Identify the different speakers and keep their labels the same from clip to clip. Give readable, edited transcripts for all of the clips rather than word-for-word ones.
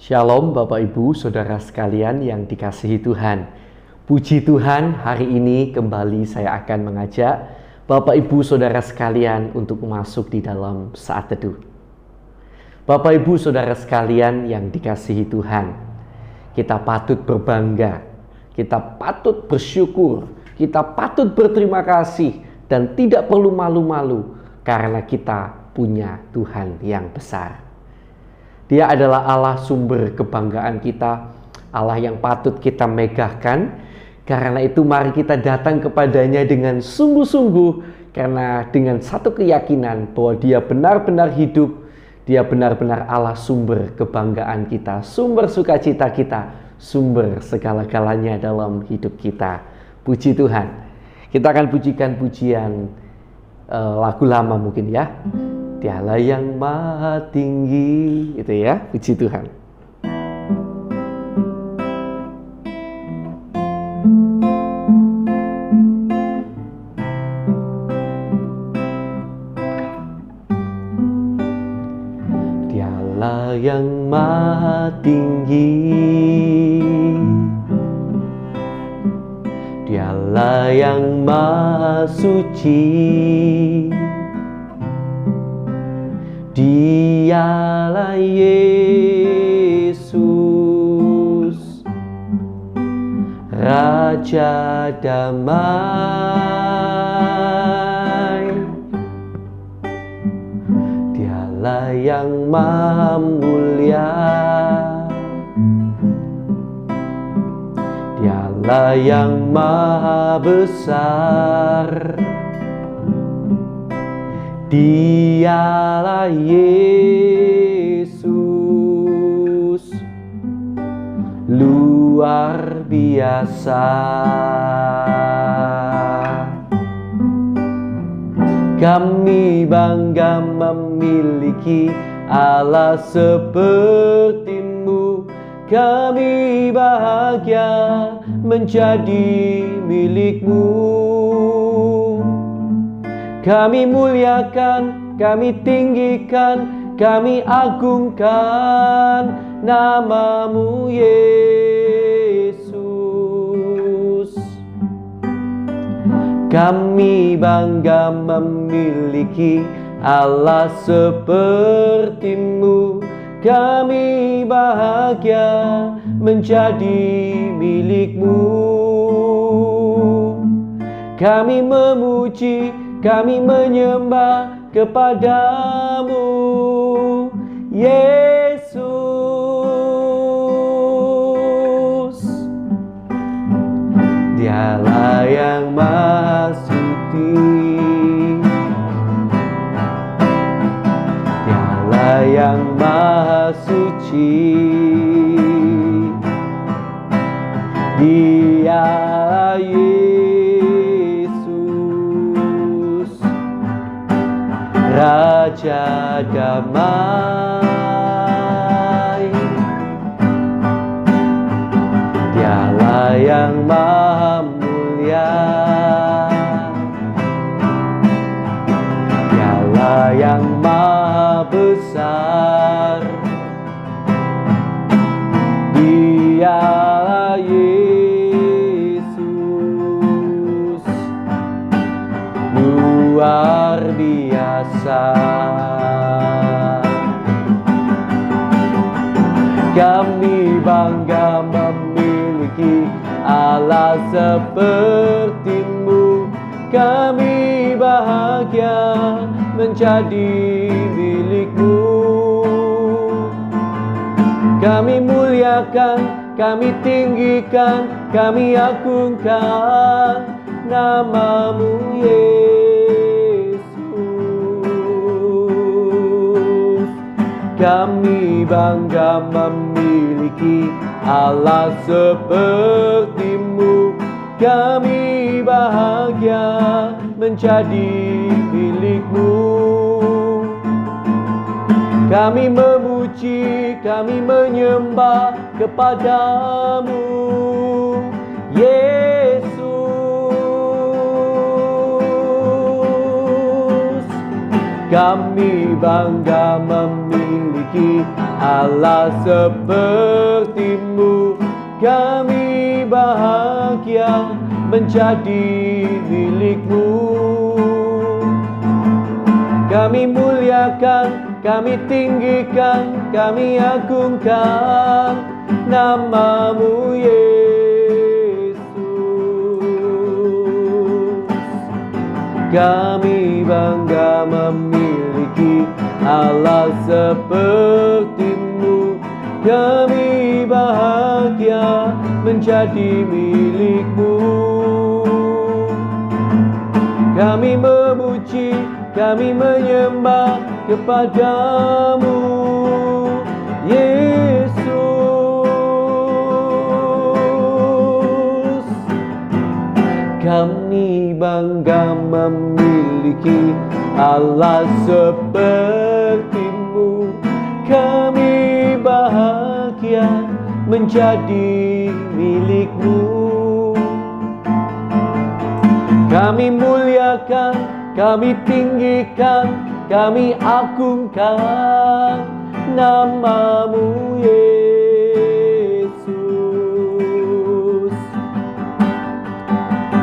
Speaker 1: Shalom Bapak Ibu Saudara sekalian yang dikasihi Tuhan. Puji Tuhan, hari ini kembali saya akan mengajak Bapak Ibu Saudara sekalian untuk masuk di dalam saat teduh. Bapak Ibu Saudara sekalian yang dikasihi Tuhan, kita patut berbangga, kita patut bersyukur, kita patut berterima kasih dan tidak perlu malu-malu karena kita punya Tuhan yang besar. Dia adalah Allah sumber kebanggaan kita, Allah yang patut kita megahkan. Karena itu mari kita datang kepadanya dengan sungguh-sungguh, karena dengan satu keyakinan bahwa Dia benar-benar hidup, Dia benar-benar Allah sumber kebanggaan kita, sumber sukacita kita, sumber segala-galanya dalam hidup kita. Puji Tuhan. Kita akan pujikan pujian lagu lama mungkin ya. Dialah yang maha tinggi, itu ya, puji Tuhan. Dialah yang maha tinggi, Dialah yang maha suci, Dialah Yesus, Raja damai. Dialah yang maha mulia, Dialah yang maha besar. Dialah Yesus, luar biasa. Kami bangga memiliki Allah seperti-Mu. Kami bahagia menjadi milik-Mu. Kami muliakan, kami tinggikan, kami agungkan nama-Mu Yesus. Kami bangga memiliki Allah seperti-Mu. Kami bahagia menjadi milik-Mu. Kami memuji, kami menyembah kepada-Mu, Yesus. Dialah yang maha suci, Dialah yang maha suci, Dialah Raja damai. Dialah yang maha mulia, Dialah yang maha besar. Dialah Yesus, luar biasa. Kami bangga memiliki Allah seperti-Mu. Kami bahagia menjadi milik-Mu. Kami muliakan, kami tinggikan, kami agungkan nama-Mu Yesus. Kami bangga memiliki Allah seperti-Mu. Kami bahagia menjadi milik-Mu. Kami memuji, kami menyembah kepada-Mu, Yesus. Kami bangga memiliki Allah seperti-Mu. Kami bahagia menjadi milik-Mu. Kami muliakan, kami tinggikan, kami agungkan nama-Mu Yesus. Kami bangga memiliki Allah seperti-Mu. Kami bahagia menjadi milik-Mu. Kami memuji, kami menyembah kepada-Mu Yesus. Kami bangga memiliki Allah seperti-Mu. Kami bahagia menjadi milik-Mu. Kami muliakan, kami tinggikan, kami agungkan nama-Mu Yesus.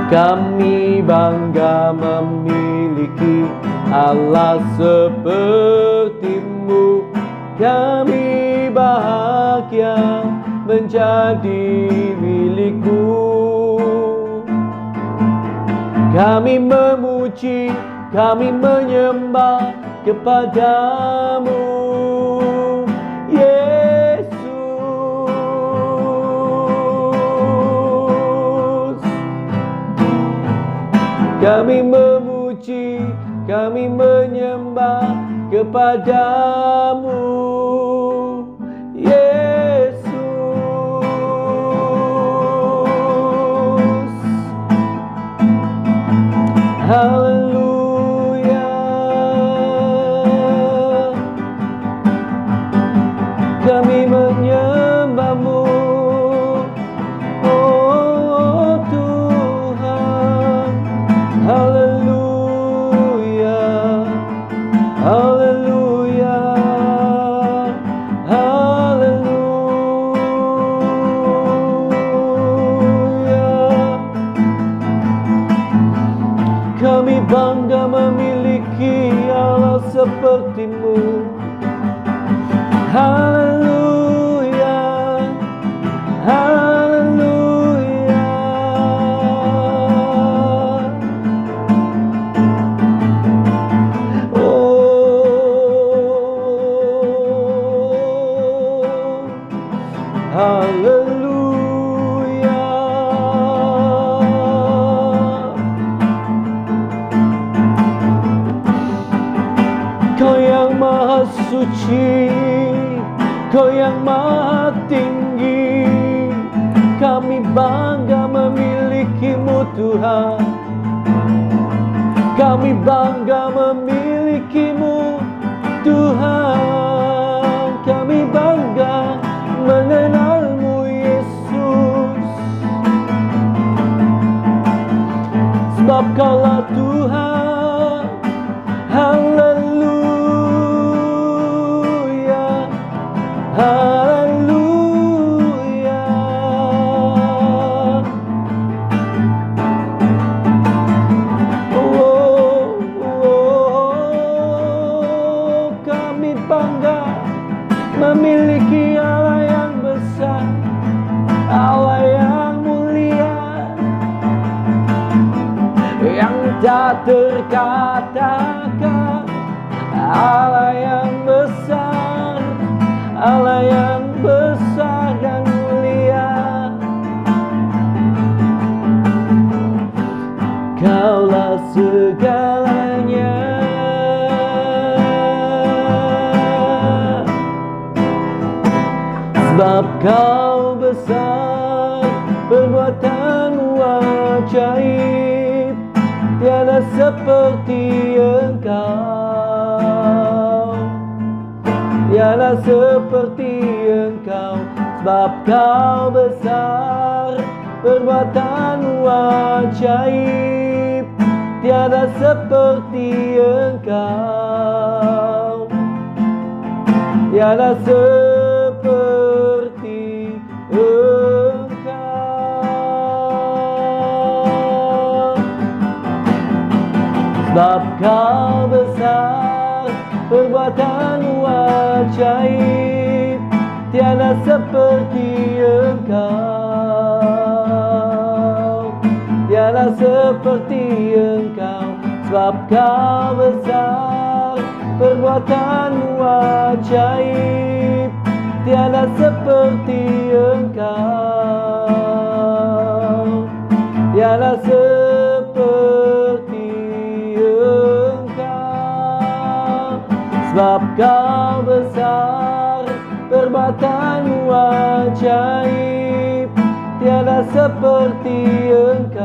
Speaker 1: Kami bangga memiliki Allah seperti-Mu. Kami bahagia menjadi milik-Mu. Kami memuji, kami menyembah kepada-Mu Yesus. Kami memuji, kami menyembah kepada-Mu Yesus. Haleluya. Kami menyembah-Mu, oh Tuhan. Haleluya. Haleluya. Kami bangga memiliki Allah seperti-Mu. Haleluya, haleluya. Oh, haleluya. Kau yang maha suci, Kau yang maha tinggi. Kami bangga memiliki-Mu Tuhan. Kami bangga memiliki-Mu Tuhan. Kami bangga mengenal-Mu Yesus. Sebab Kaulah Tuhan. Haleluya, haleluya. Oh, oh, kami bangga memiliki Allah yang besar, Allah yang mulia, yang tak terkatakan. Allah yang besar, Allah yang besar dan mulia. Kaulah segalanya. Sebab Kau besar, perbuatan-Mu ajaib, tiada seperti Engkau. Tiada seperti Engkau. Sebab Kau besar, perbuatan-Mu ajaib, tiada seperti Engkau. Tiada seperti Sebab Kau besar, perbuatanmu ajaib, tiada seperti Engkau, tiada seperti Engkau. Sebab Kau besar, perbuatanmu ajaib, tiada seperti Engkau, tiada seperti Engkau. Sebab Kau besar, perbuatanmu ajaib, tiada seperti Engkau,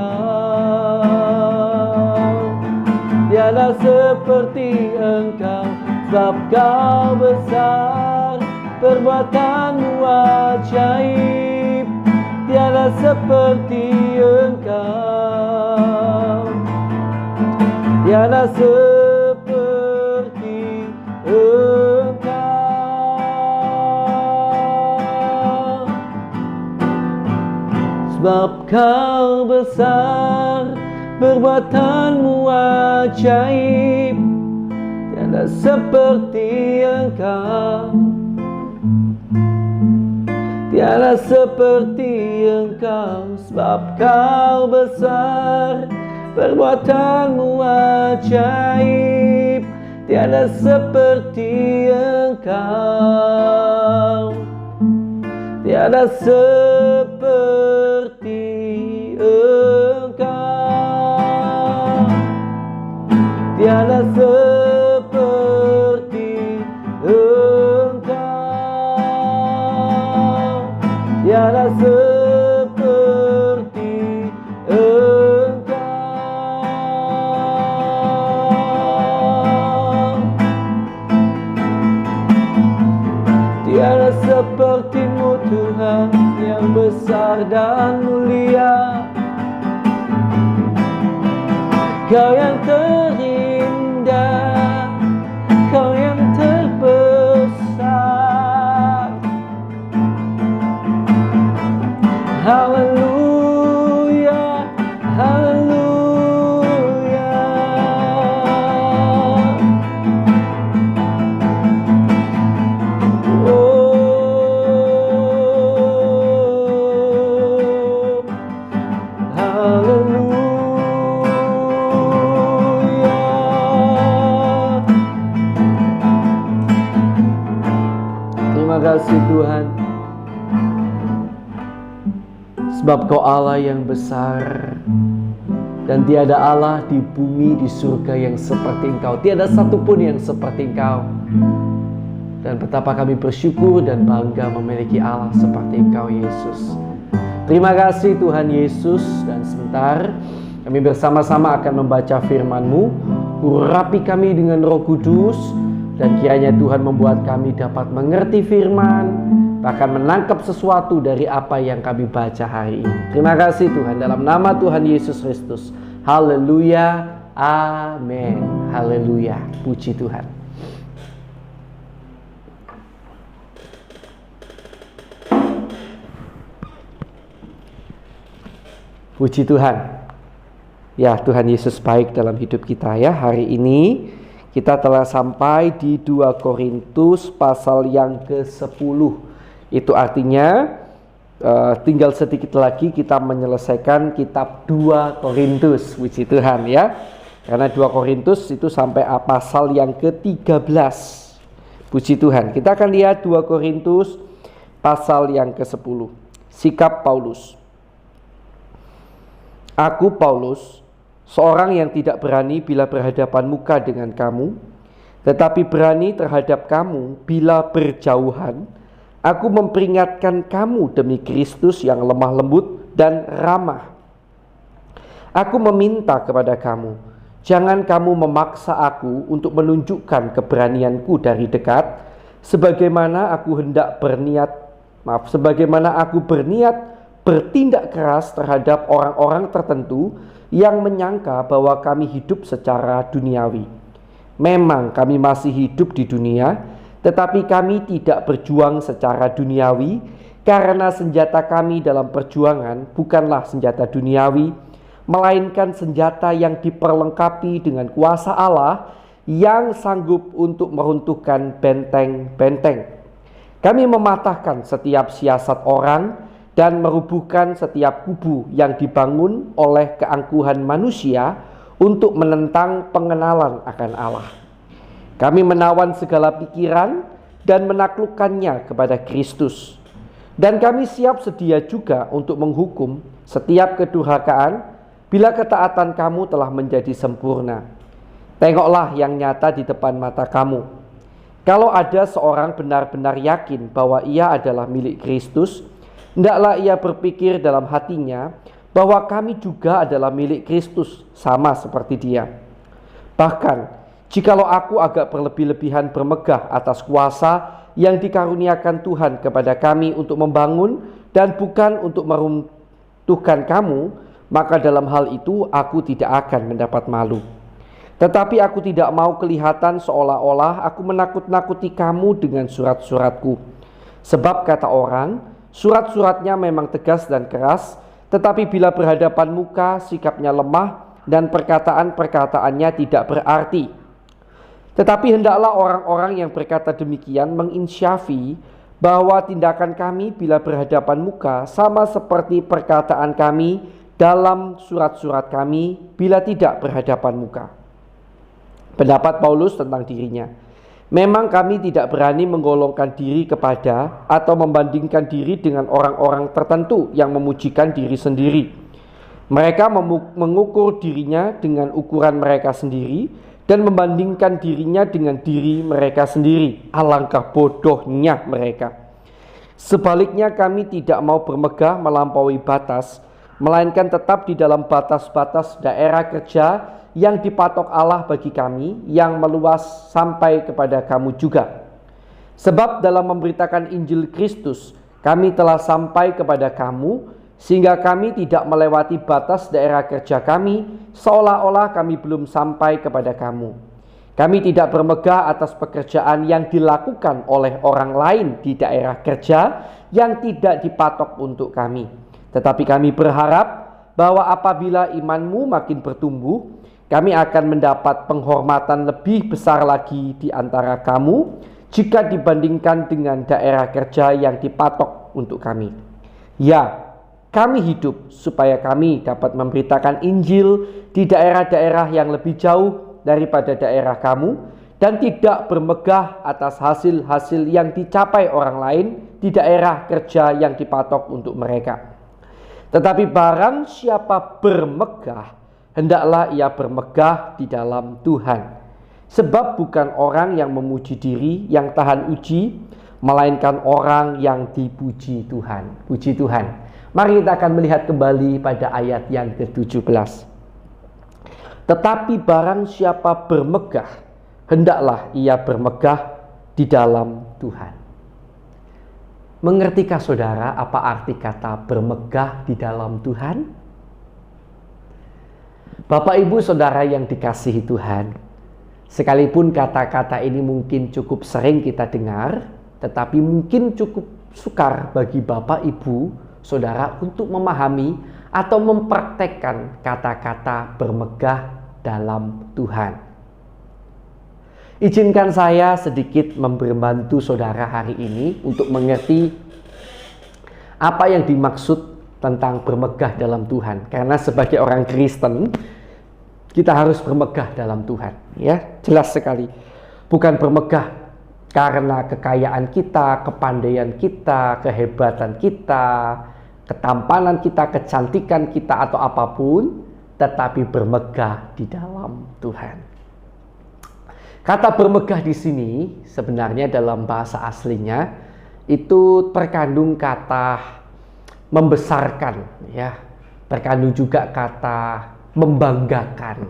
Speaker 1: tiada seperti Engkau. Sebab Kau besar, perbuatanmu ajaib, tiada seperti Engkau, tiada seperti Engkau. Sebab Kau besar, perbuatanmu ajaib, tiada seperti Engkau, tiada seperti Engkau. Sebab Kau besar, perbuatanmu ajaib, tiada seperti Engkau, tiada seperti Engkau, tiada seperti Engkau, tiada seperti Engkau, tiada seperti-Mu Tuhan yang besar dan mulia. Kau yang terindah, Kau yang terbesar. Haleluya, haleluya. Oh, haleluya. Terima kasih Tuhan, sebab Kau Allah yang besar, dan tiada Allah di bumi, di surga yang seperti Engkau. Tiada satupun yang seperti Engkau. Dan betapa kami bersyukur dan bangga memiliki Allah seperti Engkau, Yesus. Terima kasih Tuhan Yesus. Dan sebentar kami bersama-sama akan membaca firman-Mu. Urapi kami dengan Roh Kudus, dan kiranya Tuhan membuat kami dapat mengerti firman, bahkan menangkap sesuatu dari apa yang kami baca hari ini. Terima kasih Tuhan, dalam nama Tuhan Yesus Kristus. Haleluya, amin. Haleluya, puji Tuhan. Puji Tuhan. Ya, Tuhan Yesus baik dalam hidup kita ya. Hari ini kita telah sampai di 2 Korintus pasal yang ke-10. Itu artinya tinggal sedikit lagi kita menyelesaikan kitab 2 Korintus. Puji Tuhan ya. Karena 2 Korintus itu sampai pasal yang ke-13. Puji Tuhan. Kita akan lihat 2 Korintus pasal yang ke-10. Sikap Paulus. Aku Paulus, seorang yang tidak berani bila berhadapan muka dengan kamu, tetapi berani terhadap kamu bila berjauhan. Aku memperingatkan kamu demi Kristus yang lemah lembut dan ramah. Aku meminta kepada kamu, jangan kamu memaksa aku untuk menunjukkan keberanianku dari dekat, sebagaimana aku berniat bertindak keras terhadap orang-orang tertentu yang menyangka bahwa kami hidup secara duniawi. Memang kami masih hidup di dunia, tetapi kami tidak berjuang secara duniawi, karena senjata kami dalam perjuangan bukanlah senjata duniawi, melainkan senjata yang diperlengkapi dengan kuasa Allah yang sanggup untuk meruntuhkan benteng-benteng. Kami mematahkan setiap siasat orang dan merubuhkan setiap kubu yang dibangun oleh keangkuhan manusia untuk menentang pengenalan akan Allah. Kami menawan segala pikiran dan menaklukkannya kepada Kristus. Dan kami siap sedia juga untuk menghukum setiap kedurhakaan bila ketaatan kamu telah menjadi sempurna. Tengoklah yang nyata di depan mata kamu. Kalau ada seorang benar-benar yakin bahwa ia adalah milik Kristus, hendaklah ia berpikir dalam hatinya bahwa kami juga adalah milik Kristus, sama seperti dia. Bahkan, jikalau aku agak berlebih-lebihan bermegah atas kuasa yang dikaruniakan Tuhan kepada kami untuk membangun dan bukan untuk meruntuhkan kamu, maka dalam hal itu aku tidak akan mendapat malu. Tetapi aku tidak mau kelihatan seolah-olah aku menakut-nakuti kamu dengan surat-suratku. Sebab kata orang, surat-suratnya memang tegas dan keras, tetapi bila berhadapan muka sikapnya lemah dan perkataan-perkataannya tidak berarti. Tetapi hendaklah orang-orang yang berkata demikian menginsyafi bahwa tindakan kami bila berhadapan muka sama seperti perkataan kami dalam surat-surat kami bila tidak berhadapan muka. Pendapat Paulus tentang dirinya. Memang kami tidak berani menggolongkan diri kepada atau membandingkan diri dengan orang-orang tertentu yang memujikan diri sendiri. Mereka mengukur dirinya dengan ukuran mereka sendiri dan membandingkan dirinya dengan diri mereka sendiri. Alangkah bodohnya mereka. Sebaliknya kami tidak mau bermegah melampaui batas, melainkan tetap di dalam batas-batas daerah kerja yang dipatok Allah bagi kami, yang meluas sampai kepada kamu juga. Sebab dalam memberitakan Injil Kristus, kami telah sampai kepada kamu, sehingga kami tidak melewati batas daerah kerja kami, seolah-olah kami belum sampai kepada kamu. Kami tidak bermegah atas pekerjaan yang dilakukan oleh orang lain di daerah kerja yang tidak dipatok untuk kami. Tetapi kami berharap bahwa apabila imanmu makin bertumbuh, kami akan mendapat penghormatan lebih besar lagi di antara kamu jika dibandingkan dengan daerah kerja yang dipatok untuk kami. Ya, kami hidup supaya kami dapat memberitakan Injil di daerah-daerah yang lebih jauh daripada daerah kamu dan tidak bermegah atas hasil-hasil yang dicapai orang lain di daerah kerja yang dipatok untuk mereka. Tetapi barang siapa bermegah, hendaklah ia bermegah di dalam Tuhan. Sebab bukan orang yang memuji diri yang tahan uji, melainkan orang yang dipuji Tuhan. Puji Tuhan. Mari kita akan melihat kembali pada ayat yang ke-17. Tetapi barang siapa bermegah, hendaklah ia bermegah di dalam Tuhan. Mengertikah saudara apa arti kata bermegah di dalam Tuhan? Bapak ibu saudara yang dikasihi Tuhan, sekalipun kata-kata ini mungkin cukup sering kita dengar, tetapi mungkin cukup sukar bagi bapak ibu saudara untuk memahami atau mempraktekkan kata-kata bermegah dalam Tuhan. Izinkan saya sedikit membantu saudara hari ini untuk mengerti apa yang dimaksud tentang bermegah dalam Tuhan. Karena sebagai orang Kristen, kita harus bermegah dalam Tuhan. Ya, jelas sekali. Bukan bermegah karena kekayaan kita, kepandaian kita, kehebatan kita, ketampanan kita, kecantikan kita atau apapun, tetapi bermegah di dalam Tuhan. Kata bermegah di sini sebenarnya dalam bahasa aslinya itu terkandung kata membesarkan, ya, terkandung juga kata membanggakan.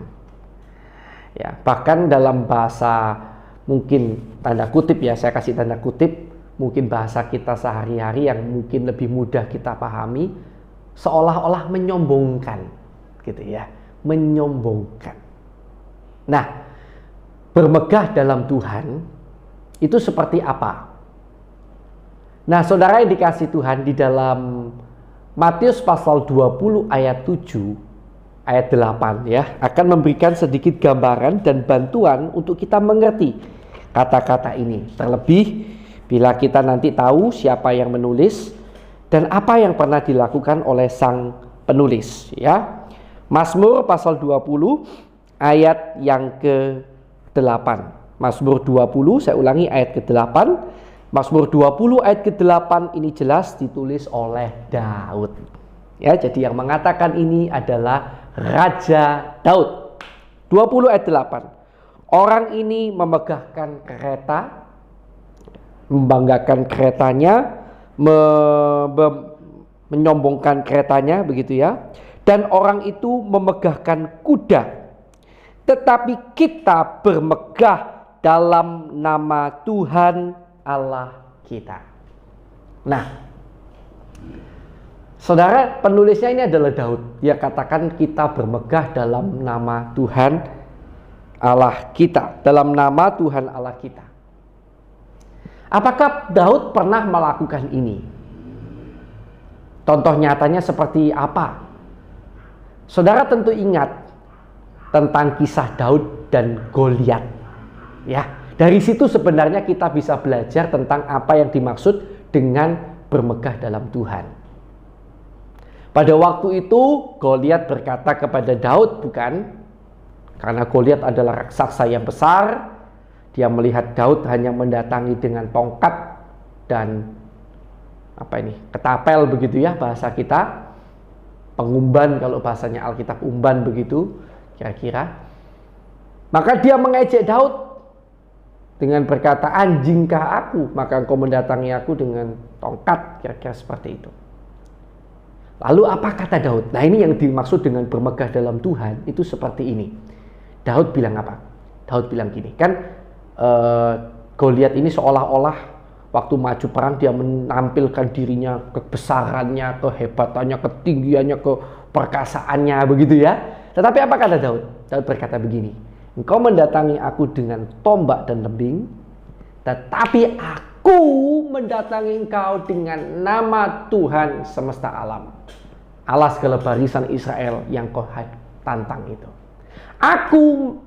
Speaker 1: Ya, bahkan dalam bahasa mungkin tanda kutip, ya, saya kasih tanda kutip, mungkin bahasa kita sehari-hari yang mungkin lebih mudah kita pahami, seolah-olah menyombongkan, gitu ya, menyombongkan. Nah, bermegah dalam Tuhan itu seperti apa? Nah, saudara yang dikasih Tuhan, di dalam Matius pasal 20 ayat 7 ayat 8 ya, akan memberikan sedikit gambaran dan bantuan untuk kita mengerti kata-kata ini. Terlebih bila kita nanti tahu siapa yang menulis dan apa yang pernah dilakukan oleh sang penulis ya. Mazmur pasal 20 ayat yang ke-8. Mazmur 20, saya ulangi ayat ke-8. Mazmur 20 ayat ke-8 ini jelas ditulis oleh Daud. Ya, jadi yang mengatakan ini adalah Raja Daud. 20 ayat 8. Orang ini memegahkan kereta, membanggakan keretanya, menyombongkan keretanya, begitu ya. Dan orang itu memegahkan kuda. Tetapi kita bermegah dalam nama Tuhan Allah kita. Nah, saudara, penulisnya ini adalah Daud. Dia katakan kita bermegah dalam nama Tuhan Allah kita. Dalam nama Tuhan Allah kita. Apakah Daud pernah melakukan ini? Contoh nyatanya seperti apa? Saudara tentu ingat tentang kisah Daud dan Goliat. Ya, dari situ sebenarnya kita bisa belajar tentang apa yang dimaksud dengan bermegah dalam Tuhan. Pada waktu itu Goliat berkata kepada Daud, bukan? Karena Goliat adalah raksasa yang besar. Dia melihat Daud hanya mendatangi dengan tongkat dan ketapel begitu ya bahasa kita. Pengumban kalau bahasanya Alkitab, umban begitu kira-kira. Maka dia mengejek Daud dengan berkata, anjingkah aku, maka engkau mendatangi aku dengan tongkat, kira-kira seperti itu. Lalu apa kata Daud? Nah, ini yang dimaksud dengan bermegah dalam Tuhan, itu seperti ini. Daud bilang apa? Daud bilang gini, kan Goliat ini seolah-olah waktu maju perang dia menampilkan dirinya, kebesarannya, kehebatannya, ketinggiannya, keperkasaannya, begitu ya. Tetapi apa kata Daud? Daud berkata begini, engkau mendatangi aku dengan tombak dan lembing, tetapi aku mendatangi engkau dengan nama Tuhan semesta alam, Allah segala barisan Israel yang kau tantang itu. Aku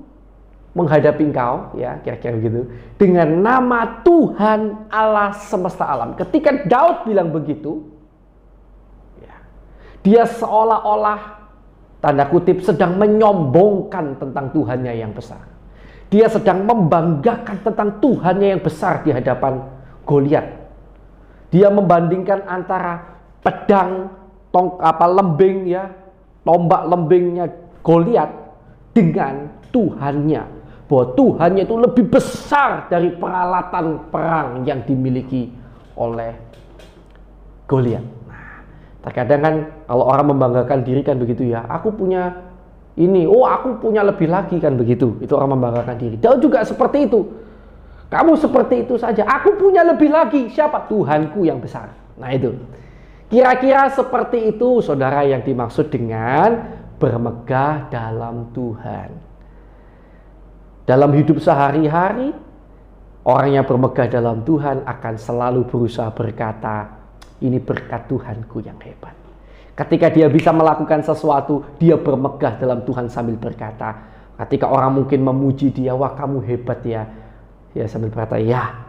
Speaker 1: menghadapi engkau, ya kira-kira begitu, dengan nama Tuhan Allah semesta alam. Ketika Daud bilang begitu, ya, dia seolah-olah tanda kutip sedang menyombongkan tentang Tuhannya yang besar. Dia sedang membanggakan tentang Tuhannya yang besar di hadapan Goliat. Dia membandingkan antara pedang, lembing ya, tombak lembingnya Goliat dengan Tuhannya. Bahwa Tuhannya itu lebih besar dari peralatan perang yang dimiliki oleh Goliat. Nah, terkadang kan kalau orang membanggakan diri kan begitu ya, aku punya ini, aku punya lebih lagi kan begitu. Itu orang membanggakan diri. Daud juga seperti itu. Kamu seperti itu saja. Aku punya lebih lagi. Siapa? Tuhanku yang besar. Nah itu. Kira-kira seperti itu saudara yang dimaksud dengan bermegah dalam Tuhan. Dalam hidup sehari-hari, orang yang bermegah dalam Tuhan akan selalu berusaha berkata, ini berkat Tuhanku yang hebat. Ketika dia bisa melakukan sesuatu, dia bermegah dalam Tuhan sambil berkata. Ketika orang mungkin memuji dia, wah kamu hebat ya. Dia sambil berkata, ya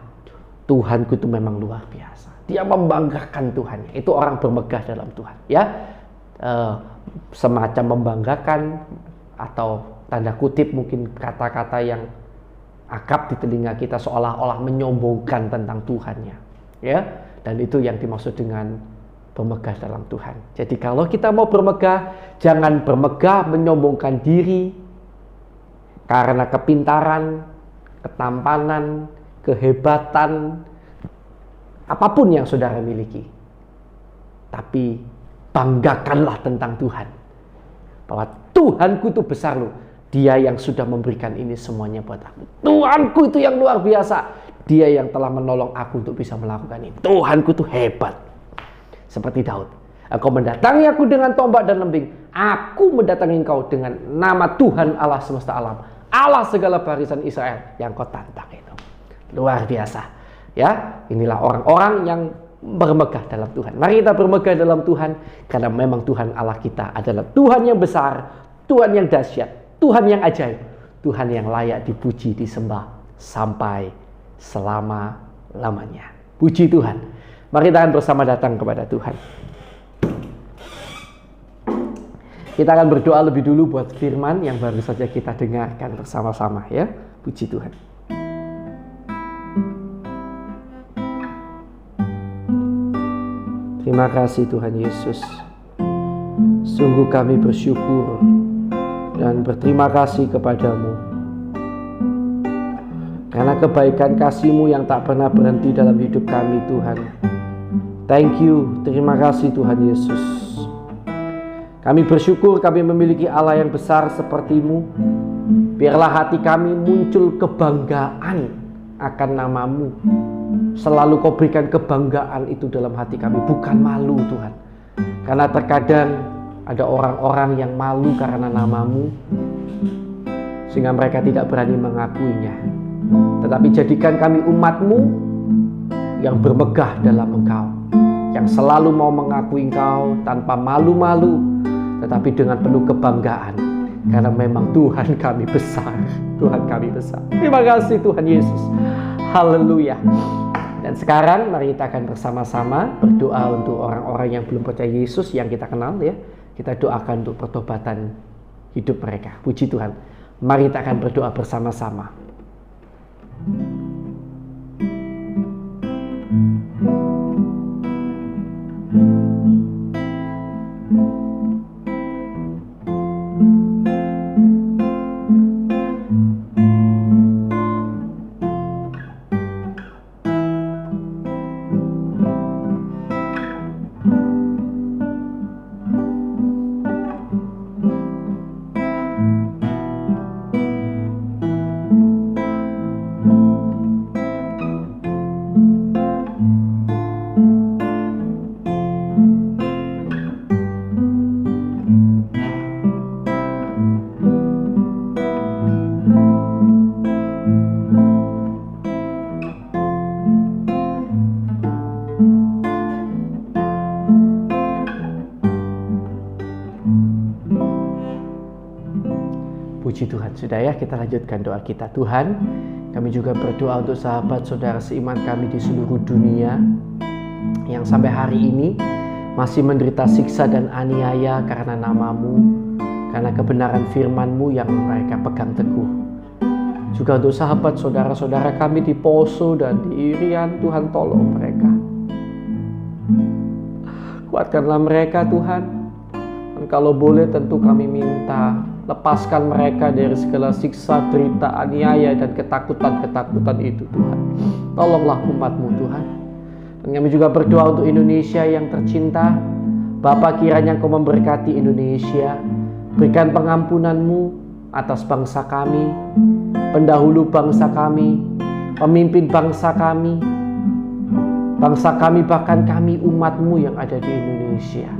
Speaker 1: Tuhanku itu memang luar biasa. Dia membanggakan Tuhan. Itu orang bermegah dalam Tuhan. Ya, semacam membanggakan atau tanda kutip mungkin kata-kata yang akrab di telinga kita seolah-olah menyombongkan tentang Tuhannya. Ya, dan itu yang dimaksud dengan bermegah dalam Tuhan. Jadi kalau kita mau bermegah, jangan bermegah menyombongkan diri karena kepintaran, ketampanan, kehebatan, apapun yang saudara miliki. Tapi banggakanlah tentang Tuhan. Bahwa Tuhanku itu besar loh. Dia yang sudah memberikan ini semuanya buat aku. Tuhanku itu yang luar biasa. Dia yang telah menolong aku untuk bisa melakukan ini. Tuhanku itu hebat. Seperti Daud. Engkau mendatangi aku dengan tombak dan lembing. Aku mendatangi engkau dengan nama Tuhan Allah semesta alam. Allah segala barisan Israel yang kau tantang itu. Luar biasa. Ya, inilah orang-orang yang bermegah dalam Tuhan. Mari kita bermegah dalam Tuhan. Karena memang Tuhan Allah kita adalah Tuhan yang besar. Tuhan yang dahsyat, Tuhan yang ajaib, Tuhan yang layak dipuji, disembah sampai selama-lamanya. Puji Tuhan. Mari kita akan bersama datang kepada Tuhan. Kita akan berdoa lebih dulu buat firman yang baru saja kita dengarkan bersama-sama ya. Puji Tuhan. Terima kasih Tuhan Yesus. Sungguh kami bersyukur dan berterima kasih kepadamu karena kebaikan kasih-Mu yang tak pernah berhenti dalam hidup kami Tuhan. Thank you, terima kasih Tuhan Yesus. Kami bersyukur kami memiliki Allah yang besar seperti-Mu. Biarlah hati kami muncul kebanggaan akan nama-Mu. Selalu Kau berikan kebanggaan itu dalam hati kami, bukan malu Tuhan. Karena terkadang ada orang-orang yang malu karena nama-Mu, sehingga mereka tidak berani mengakuinya. Tetapi jadikan kami umat-Mu yang bermegah dalam Engkau, yang selalu mau mengakui Engkau tanpa malu-malu, tetapi dengan penuh kebanggaan. Karena memang Tuhan kami besar. Tuhan kami besar. Terima kasih Tuhan Yesus. Haleluya. Dan sekarang mari kita akan bersama-sama berdoa untuk orang-orang yang belum percaya Yesus yang kita kenal ya. Kita doakan untuk pertobatan hidup mereka. Puji Tuhan. Mari kita akan berdoa bersama-sama. Puji Tuhan. Sudah ya, kita lanjutkan doa kita. Tuhan, kami juga berdoa untuk sahabat saudara seiman kami di seluruh dunia yang sampai hari ini masih menderita siksa dan aniaya karena nama-Mu, karena kebenaran firman-Mu yang mereka pegang teguh. Juga untuk sahabat saudara-saudara kami di Poso dan di Irian, Tuhan tolong mereka. Kuatkanlah mereka Tuhan. Dan kalau boleh tentu kami minta, lepaskan mereka dari segala siksa, derita, aniaya, dan ketakutan-ketakutan itu Tuhan. Tolonglah umat-Mu Tuhan. Dan kami juga berdoa untuk Indonesia yang tercinta. Bapa, kiranya Engkau memberkati Indonesia. Berikan pengampunan-Mu atas bangsa kami, pendahulu bangsa kami, pemimpin bangsa kami, bahkan kami umat-Mu yang ada di Indonesia.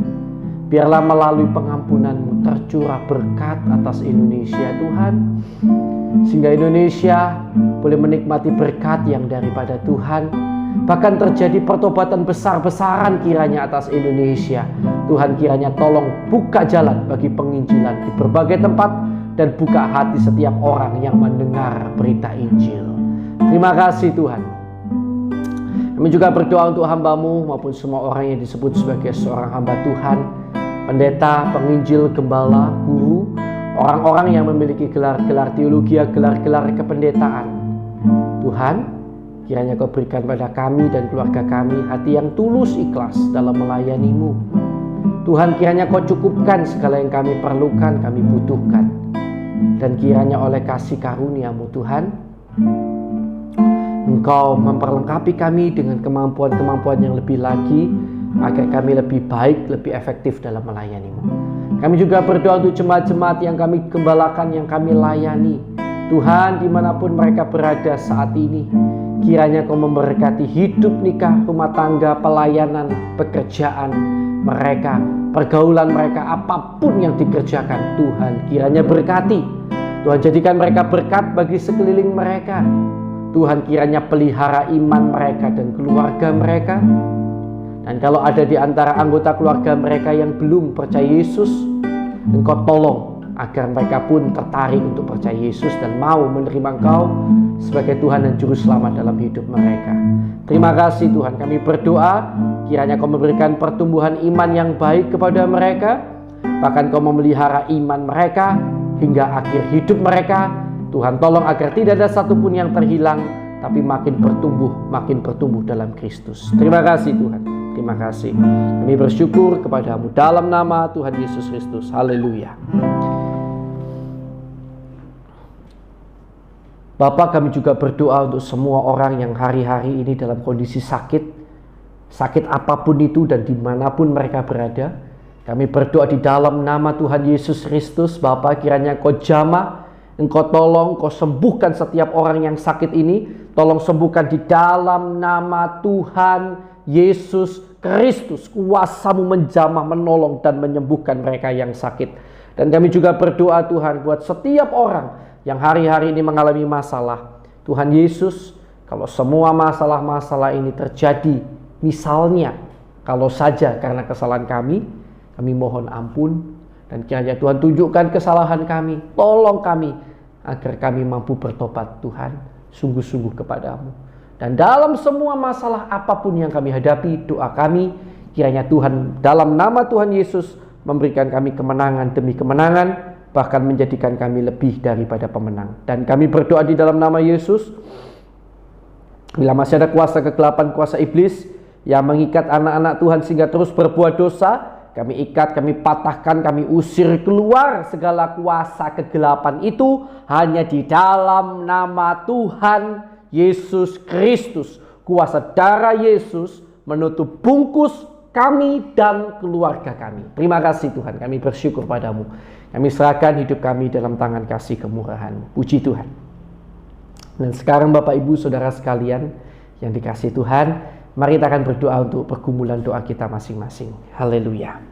Speaker 1: Biarlah melalui pengampunan-Mu tercurah berkat atas Indonesia Tuhan, sehingga Indonesia boleh menikmati berkat yang daripada Tuhan. Bahkan terjadi pertobatan besar-besaran kiranya atas Indonesia. Tuhan, kiranya tolong buka jalan bagi penginjilan di berbagai tempat dan buka hati setiap orang yang mendengar berita Injil. Terima kasih Tuhan. Kami juga berdoa untuk hamba-Mu maupun semua orang yang disebut sebagai seorang hamba Tuhan, pendeta, penginjil, gembala, guru, orang-orang yang memiliki gelar-gelar teologi, gelar-gelar kependetaan. Tuhan, kiranya Kau berikan pada kami dan keluarga kami hati yang tulus ikhlas dalam melayani-Mu. Tuhan, kiranya Kau cukupkan segala yang kami perlukan, kami butuhkan. Dan kiranya oleh kasih karunia-Mu Tuhan, Engkau memperlengkapi kami dengan kemampuan-kemampuan yang lebih lagi, agar kami lebih baik, lebih efektif dalam melayani-Mu. Kami juga berdoa untuk jemaat-jemaat yang kami gembalakan, yang kami layani. Tuhan, dimanapun mereka berada saat ini, kiranya Kau memberkati hidup, nikah, rumah tangga, pelayanan, pekerjaan mereka, pergaulan mereka, apapun yang dikerjakan. Tuhan, kiranya berkati. Tuhan, jadikan mereka berkat bagi sekeliling mereka. Tuhan, kiranya pelihara iman mereka dan keluarga mereka. Dan kalau ada di antara anggota keluarga mereka yang belum percaya Yesus, Engkau tolong agar mereka pun tertarik untuk percaya Yesus dan mau menerima Engkau sebagai Tuhan dan Juru Selamat dalam hidup mereka. Terima kasih Tuhan, kami berdoa kiranya Kau memberikan pertumbuhan iman yang baik kepada mereka, bahkan Kau memelihara iman mereka hingga akhir hidup mereka. Tuhan, tolong agar tidak ada satupun yang terhilang, tapi makin bertumbuh dalam Kristus. Terima kasih Tuhan, terima kasih. Kami bersyukur kepada-Mu dalam nama Tuhan Yesus Kristus. Haleluya. Bapa, kami juga berdoa untuk semua orang yang hari-hari ini dalam kondisi sakit apapun itu dan dimanapun mereka berada. Kami berdoa di dalam nama Tuhan Yesus Kristus. Bapa, kiranya Kau jamah, Engkau tolong, Kau sembuhkan setiap orang yang sakit ini. Tolong sembuhkan di dalam nama Tuhan Yesus Kristus. Kuasa-Mu menjamah, menolong dan menyembuhkan mereka yang sakit. Dan kami juga berdoa Tuhan buat setiap orang yang hari-hari ini mengalami masalah. Tuhan Yesus, kalau semua masalah-masalah ini terjadi, misalnya kalau saja karena kesalahan kami mohon ampun. Dan kiranya Tuhan tunjukkan kesalahan kami, tolong kami agar kami mampu bertobat Tuhan, sungguh-sungguh kepada-Mu. Dan dalam semua masalah apapun yang kami hadapi, doa kami kiranya Tuhan dalam nama Tuhan Yesus memberikan kami kemenangan demi kemenangan, bahkan menjadikan kami lebih daripada pemenang. Dan kami berdoa di dalam nama Yesus, bila masih ada kuasa kegelapan, kuasa iblis yang mengikat anak-anak Tuhan sehingga terus berbuat dosa, kami ikat, kami patahkan, kami usir keluar segala kuasa kegelapan itu hanya di dalam nama Tuhan Yesus Kristus. Kuasa darah Yesus menutup bungkus kami dan keluarga kami. Terima kasih Tuhan, kami bersyukur padamu. Kami serahkan hidup kami dalam tangan kasih kemurahan-Mu. Puji Tuhan. Dan sekarang Bapak Ibu Saudara sekalian yang dikasihi Tuhan, mari kita akan berdoa untuk pergumulan doa kita masing-masing. Haleluya.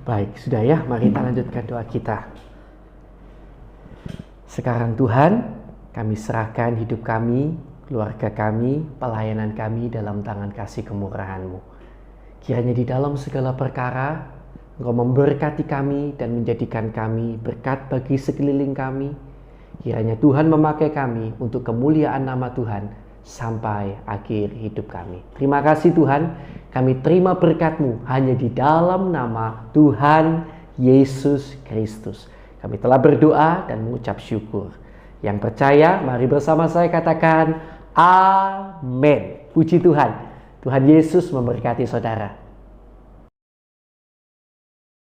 Speaker 1: Baik, sudah ya, mari kita lanjutkan doa kita. Sekarang Tuhan, kami serahkan hidup kami, keluarga kami, pelayanan kami dalam tangan kasih kemurahan-Mu. Kiranya di dalam segala perkara, Engkau memberkati kami dan menjadikan kami berkat bagi sekeliling kami. Kiranya Tuhan memakai kami untuk kemuliaan nama Tuhan sampai akhir hidup kami. Terima kasih Tuhan, kami terima berkat-Mu hanya di dalam nama Tuhan Yesus Kristus. Kami telah berdoa dan mengucap syukur. Yang percaya, mari bersama saya katakan Amin. Puji Tuhan. Tuhan Yesus memberkati saudara.